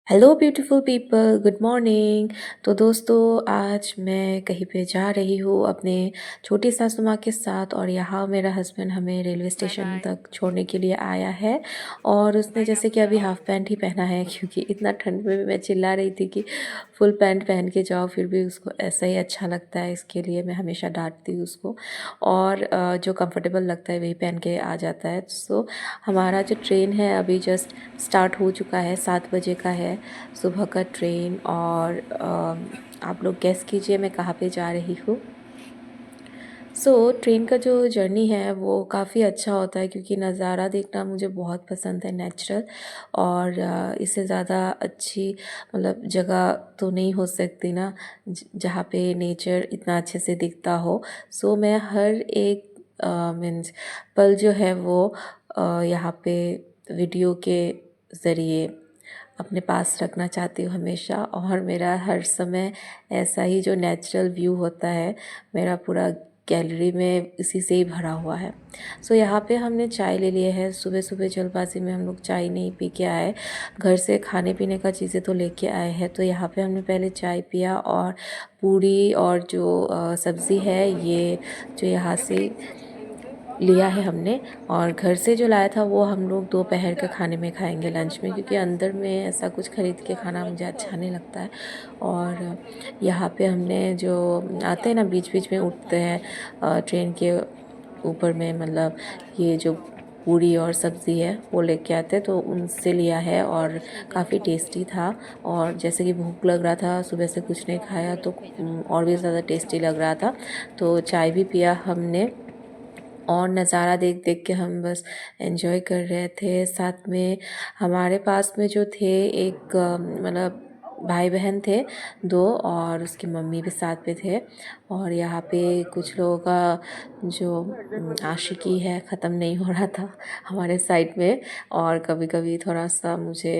Hello beautiful people, good morning. तो दोस्तों, आज मैं कहीं पे जा रही हूँ अपने छोटी सासू माँ के साथ, और यहाँ मेरा हस्बैंड हमें रेलवे स्टेशन तक छोड़ने के लिए आया है। और उसने जैसे कि अभी हाफ़ पैंट ही पहना है, क्योंकि इतना ठंड में भी मैं चिल्ला रही थी कि फुल पैंट पहन के जाओ, फिर भी उसको ऐसा ही अच्छा लगता है। इसके लिए मैं हमेशा डांटती हूँ उसको, और जो कंफर्टेबल लगता है वही पहन के आ जाता है। सो हमारा जो ट्रेन है अभी जस्ट स्टार्ट हो चुका है, 7 बजे का है सुबह का ट्रेन। और आप लोग गेस कीजिए मैं कहाँ पे जा रही हूँ। ट्रेन का जो जर्नी है वो काफ़ी अच्छा होता है, क्योंकि नज़ारा देखना मुझे बहुत पसंद है, नेचुरल। और इससे ज़्यादा अच्छी मतलब जगह तो नहीं हो सकती ना, जहाँ पे नेचर इतना अच्छे से दिखता हो। मैं हर एक मीन्स पल जो है वो यहाँ पे वीडियो के ज़रिए अपने पास रखना चाहती हूँ हमेशा। और मेरा हर समय ऐसा ही जो नेचुरल व्यू होता है, मेरा पूरा गैलरी में इसी से ही भरा हुआ है। यहाँ पे हमने चाय ले लिए है। सुबह सुबह जल्दबाजी में हम लोग चाय नहीं पी के आए, घर से खाने पीने का चीज़ें तो लेके आए हैं। तो यहाँ पे हमने पहले चाय पिया, और पूरी और जो सब्ज़ी है ये जो यहाँ से लिया है हमने, और घर से जो लाया था वो हम लोग दोपहर के खाने में खाएंगे, लंच में, क्योंकि अंदर में ऐसा कुछ ख़रीद के खाना मुझे अच्छा नहीं लगता है। और यहाँ पे हमने जो आते हैं ना बीच बीच में उठते हैं ट्रेन के ऊपर में, मतलब ये जो पूरी और सब्ज़ी है वो लेके आते हैं, तो उनसे लिया है। और काफ़ी टेस्टी था, और जैसे कि भूख लग रहा था, सुबह से कुछ नहीं खाया, तो और भी ज़्यादा टेस्टी लग रहा था। तो चाय भी पिया हमने, और नज़ारा देख देख के हम बस एंजॉय कर रहे थे। साथ में हमारे पास में जो थे एक मतलब भाई बहन थे दो, और उसकी मम्मी भी साथ में थे। और यहाँ पे कुछ लोगों का जो आशिकी है ख़त्म नहीं हो रहा था हमारे साइड में। और कभी कभी थोड़ा सा मुझे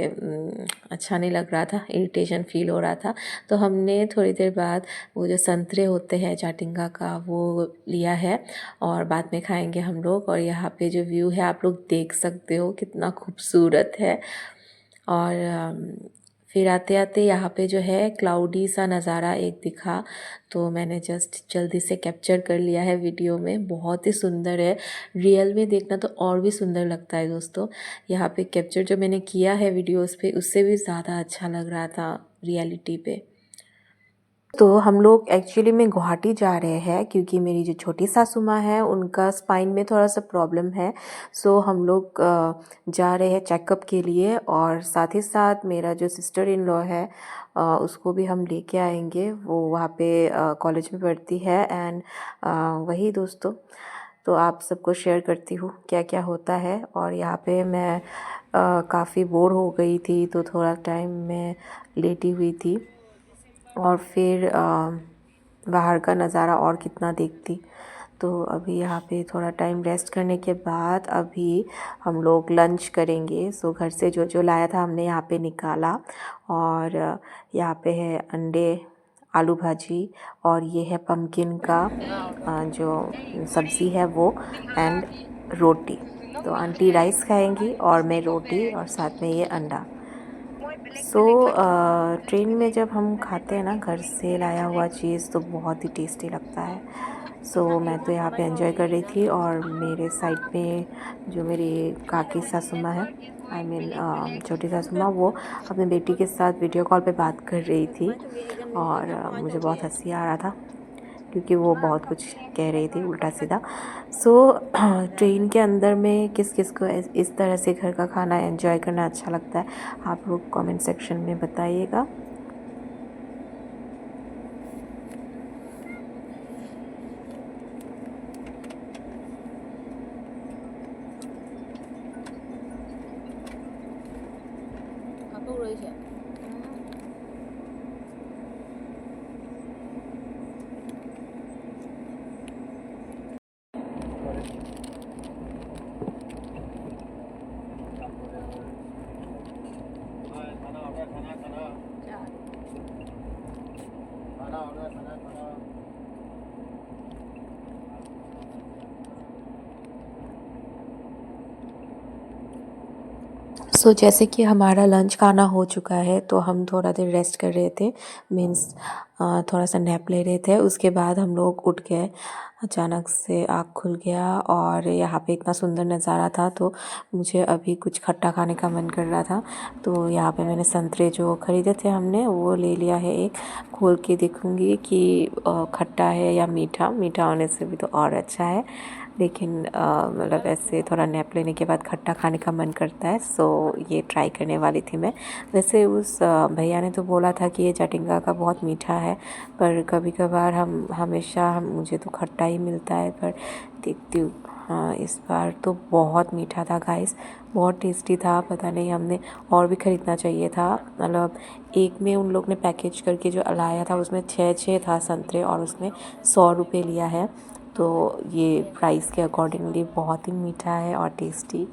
अच्छा नहीं लग रहा था, इरिटेशन फील हो रहा था। तो हमने थोड़ी देर बाद वो जो संतरे होते हैं जाटिंगा का, वो लिया है, और बाद में खाएंगे हम लोग। और यहाँ पे जो व्यू है आप लोग देख सकते हो कितना खूबसूरत है। और फिर आते आते यहाँ पे जो है क्लाउडी सा नज़ारा एक दिखा, तो मैंने जस्ट जल्दी से कैप्चर कर लिया है वीडियो में। बहुत ही सुंदर है, रियल में देखना तो और भी सुंदर लगता है दोस्तों। यहाँ पे कैप्चर जो मैंने किया है वीडियोस पे, उससे भी ज़्यादा अच्छा लग रहा था रियलिटी पे। तो हम लोग एक्चुअली में गुवाहाटी जा रहे हैं, क्योंकि मेरी जो छोटी सासू माँ है उनका स्पाइन में थोड़ा सा प्रॉब्लम है। हम लोग जा रहे हैं चेकअप के लिए, और साथ ही साथ मेरा जो सिस्टर इन लॉ है उसको भी हम लेके आएंगे। वो वहाँ पे कॉलेज में पढ़ती है। एंड वही दोस्तों, तो आप सबको शेयर करती हूँ क्या क्या होता है। और यहाँ पे मैं काफ़ी बोर हो गई थी, तो थोड़ा टाइम मैं लेटी हुई थी, और फिर बाहर का नज़ारा और कितना देखती। तो अभी यहाँ पे थोड़ा टाइम रेस्ट करने के बाद अभी हम लोग लंच करेंगे। घर से जो जो लाया था हमने यहाँ पे निकाला, और यहाँ पे है अंडे, आलू भाजी, और ये है पम्पकिन का जो सब्ज़ी है वो, एंड रोटी। तो आंटी राइस खाएंगी और मैं रोटी, और साथ में ये अंडा। ट्रेन में जब हम खाते हैं ना घर से लाया हुआ चीज़, तो बहुत ही टेस्टी लगता है। मैं तो यहाँ पे एंजॉय कर रही थी, और मेरे साइड में जो मेरी काकी सासू माँ है, आई मीन छोटी सासू माँ, वो अपनी बेटी के साथ वीडियो कॉल पे बात कर रही थी। और मुझे बहुत हंसी आ रहा था, क्योंकि वो बहुत कुछ कह रही थी उल्टा सीधा। ट्रेन के अंदर में किस किस को इस तरह से घर का खाना एंजॉय करना अच्छा लगता है, आप लोग कमेंट सेक्शन में बताइएगा। जैसे कि हमारा लंच खाना हो चुका है तो हम थोड़ा देर रेस्ट कर रहे थे, मीन्स थोड़ा सा नैप ले रहे थे। उसके बाद हम लोग उठ गए, अचानक से आँख खुल गया और यहाँ पे इतना सुंदर नज़ारा था तो मुझे अभी कुछ खट्टा खाने का मन कर रहा था। तो यहाँ पे मैंने संतरे जो ख़रीदे थे हमने वो ले लिया है, एक खोल के देखूँगी कि खट्टा है या मीठा। मीठा होने से भी तो और अच्छा है, लेकिन मतलब ऐसे थोड़ा नैप लेने के बाद खट्टा खाने का मन करता है, सो ये ट्राई करने वाली थी मैं। वैसे उस भैया ने तो बोला था कि ये जटिंगा का बहुत मीठा है, पर कभी कभार हम मुझे तो खट्टा ही मिलता है, पर देखती हूँ। हाँ, इस बार तो बहुत मीठा था गाइस, बहुत टेस्टी था। पता नहीं, हमने और भी ख़रीदना चाहिए था। मतलब एक में उन लोग ने पैकेज करके जो लाया था उसमें 6 था संतरे और उसमें 100 रुपये लिया है। तो ये प्राइस के अकॉर्डिंगली बहुत ही मीठा है और टेस्टी।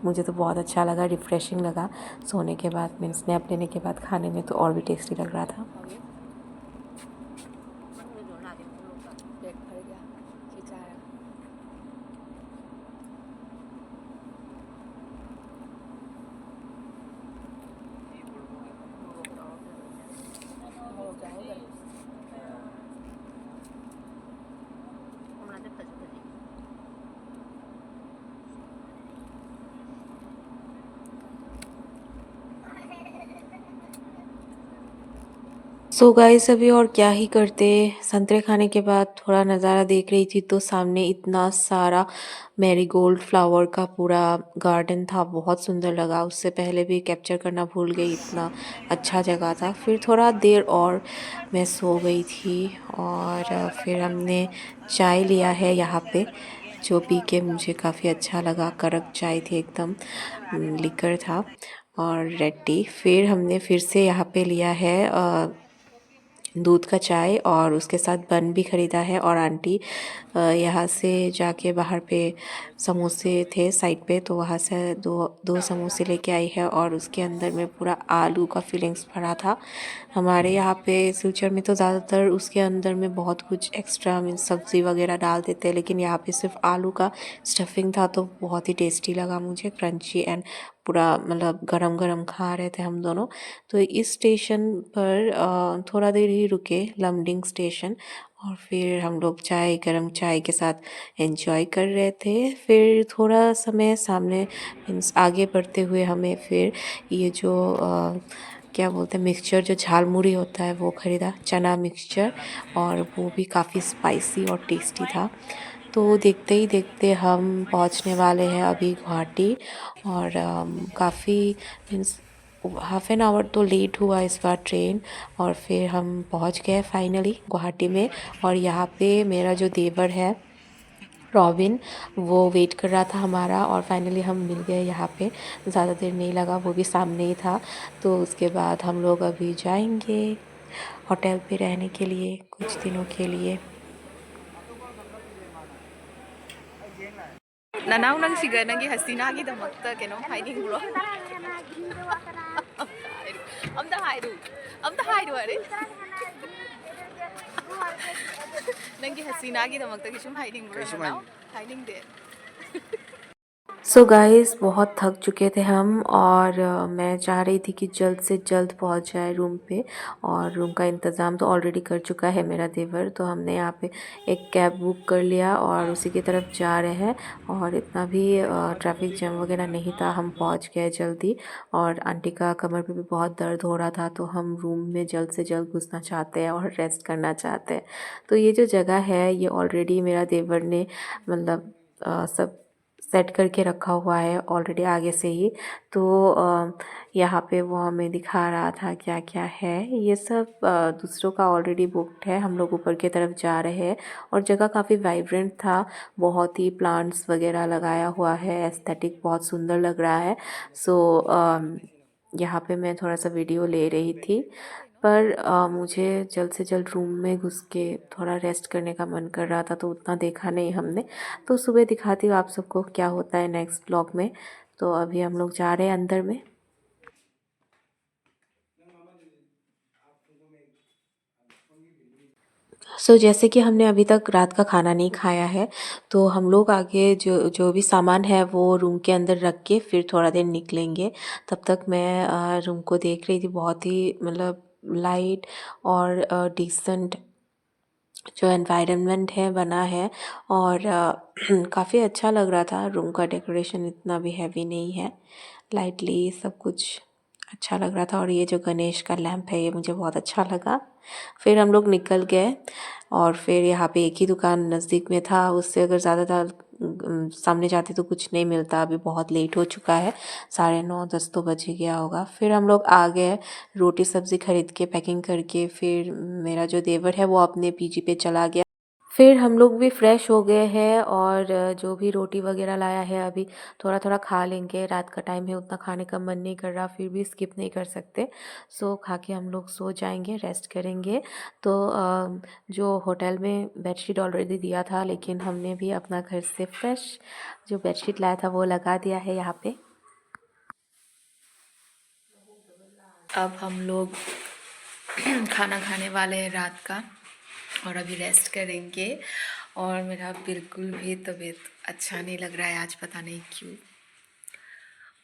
मुझे तो बहुत अच्छा लगा, रिफ़्रेशिंग लगा। सोने के बाद मीन्स नैप लेने के बाद खाने में तो और भी टेस्टी लग रहा था। सो गाइस, अभी और क्या ही करते। संतरे खाने के बाद थोड़ा नज़ारा देख रही थी तो सामने इतना सारा मैरीगोल्ड फ्लावर का पूरा गार्डन था, बहुत सुंदर लगा। उससे पहले भी कैप्चर करना भूल गई, इतना अच्छा जगह था। फिर थोड़ा देर और मैं सो गई थी और फिर हमने चाय लिया है यहाँ पे, जो पी के मुझे काफ़ी अच्छा लगा। कड़क चाय थी एकदम, लिकर था और रेड टी। फिर हमने फिर से यहाँ पे लिया है दूध का चाय और उसके साथ बन भी ख़रीदा है। और आंटी यहाँ से जाके बाहर पे समोसे थे साइड पे, तो वहाँ से दो दो समोसे लेके आई है और उसके अंदर में पूरा आलू का फीलिंग्स भरा था। हमारे यहाँ पे सिलचर में तो ज़्यादातर उसके अंदर में बहुत कुछ एक्स्ट्रा मीन्स सब्ज़ी वगैरह डाल देते हैं, लेकिन यहाँ पे सिर्फ आलू का स्टफिंग था तो बहुत ही टेस्टी लगा मुझे, क्रंची एंड पूरा मतलब गरम गरम खा रहे थे हम दोनों। तो इस स्टेशन पर थोड़ा देर ही रुके, लमडिंग स्टेशन, और फिर हम लोग चाय गरम चाय के साथ एंजॉय कर रहे थे। फिर थोड़ा समय सामने मीन्स आगे बढ़ते हुए हमें फिर ये जो क्या बोलते हैं मिक्सचर, जो झालमुड़ी होता है वो ख़रीदा, चना मिक्सचर, और वो भी काफ़ी स्पाइसी और टेस्टी था। तो देखते ही देखते हम पहुंचने वाले हैं अभी गुवाहाटी, और काफ़ी मीन्स हाफ़ एन आवर तो लेट हुआ इस बार ट्रेन, और फिर हम पहुंच गए फाइनली गुवाहाटी में। और यहाँ पे मेरा जो देवर है रॉबिन, वो वेट कर रहा था हमारा, और फाइनली हम मिल गए यहाँ पे। ज़्यादा देर नहीं लगा, वो भी सामने ही था। तो उसके बाद हम लोग अभी जाएंगे होटल पे रहने के लिए कुछ दिनों के लिए। Nanaw nang siga nang hasinagi da magta kenom hiding bro. Am da haidu. Am da haidu are. Nangi hasinagi da magta kishum hiding bro nanaw. Hiding de. So guys, बहुत थक चुके थे हम, और मैं चाह रही थी कि जल्द से जल्द पहुंच जाए रूम पे। और रूम का इंतज़ाम तो ऑलरेडी कर चुका है मेरा देवर, तो हमने यहाँ पे एक कैब बुक कर लिया और उसी की तरफ जा रहे हैं। और इतना भी ट्रैफिक जैम वगैरह नहीं था, हम पहुंच गए जल्दी। और आंटी का कमर पे भी बहुत दर्द हो रहा था, तो हम रूम में जल्द से जल्द घुसना चाहते हैं और रेस्ट करना चाहते हैं। तो ये जो जगह है ये ऑलरेडी मेरा देवर ने मतलब सब सेट करके रखा हुआ है ऑलरेडी आगे से ही। तो यहाँ पे वो हमें दिखा रहा था क्या क्या है। ये सब दूसरों का ऑलरेडी बुकड है। हम लोग ऊपर की तरफ जा रहे हैं, और जगह काफ़ी वाइब्रेंट था, बहुत ही प्लांट्स वगैरह लगाया हुआ है, एस्थेटिक बहुत सुंदर लग रहा है। सो यहाँ पे मैं थोड़ा सा वीडियो ले रही थी, पर मुझे जल्द से जल्द रूम में घुस के थोड़ा रेस्ट करने का मन कर रहा था, तो उतना देखा नहीं हमने। तो सुबह दिखाती हूँ आप सबको क्या होता है नेक्स्ट ब्लॉग में। तो अभी हम लोग जा रहे हैं अंदर में। जैसे कि हमने अभी तक रात का खाना नहीं खाया है, तो हम लोग आगे जो जो भी सामान है वो रूम के अंदर रख के फिर थोड़ा देर निकलेंगे। तब तक मैं रूम को देख रही थी, बहुत ही मतलब लाइट और डिसेंट जो एनवायरनमेंट है बना है, और काफ़ी अच्छा लग रहा था। रूम का डेकोरेशन इतना भी हैवी नहीं है, लाइटली सब कुछ अच्छा लग रहा था। और ये जो गणेश का लैंप है ये मुझे बहुत अच्छा लगा। फिर हम लोग निकल गए, और फिर यहाँ पे एक ही दुकान नज़दीक में था, उससे अगर ज़्यादा सामने जाते तो कुछ नहीं मिलता। अभी बहुत लेट हो चुका है, 9:30-10 तो बज ही गया होगा। फिर हम लोग आ गए रोटी सब्ज़ी ख़रीद के, पैकिंग करके। फिर मेरा जो देवर है वो अपने पीजी पे चला गया। फिर हम लोग भी फ्रेश हो गए हैं, और जो भी रोटी वगैरह लाया है अभी थोड़ा थोड़ा खा लेंगे। रात का टाइम है, उतना खाने का मन नहीं कर रहा, फिर भी स्किप नहीं कर सकते। सो खा के हम लोग सो जाएंगे, रेस्ट करेंगे। तो जो होटल में बेडशीट ऑलरेडी दिया था, लेकिन हमने भी अपना घर से फ्रेश जो बेडशीट लाया था वो लगा दिया है यहाँ पे। अब हम लोग खाना खाने वाले हैं रात का, और अभी रेस्ट करेंगे। और मेरा बिल्कुल भी तबीयत अच्छा नहीं लग रहा है आज, पता नहीं क्यों।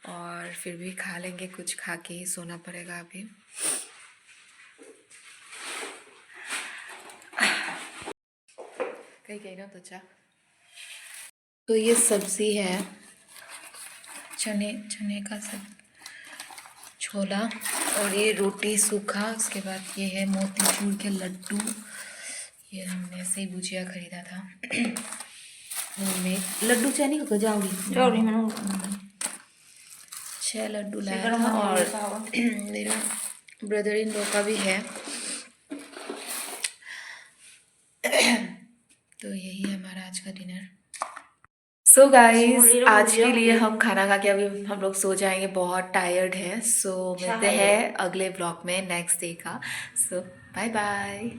और फिर भी खा लेंगे, कुछ खा के ही सोना पड़ेगा अभी। कहीं गई ना तो चा। तो ये सब्ज़ी है, चने का सब छोला, और ये रोटी सूखा। उसके बाद ये है मोतीचूर के लड्डू, ये हमने ऐसे ही भुजिया खरीदा था। होममेड लड्डू चानी को जाओगी में 6 लड्डू लाया था। और मेरा ब्रदर इन लॉ का भी है। तो यही है हमारा आज का डिनर। सो गाइस, आज के लिए हम खाना खा के अभी हम लोग सो जाएंगे, बहुत टायर्ड है। सो मिलते हैं अगले ब्लॉग में नेक्स्ट डे का। सो बाय बाय।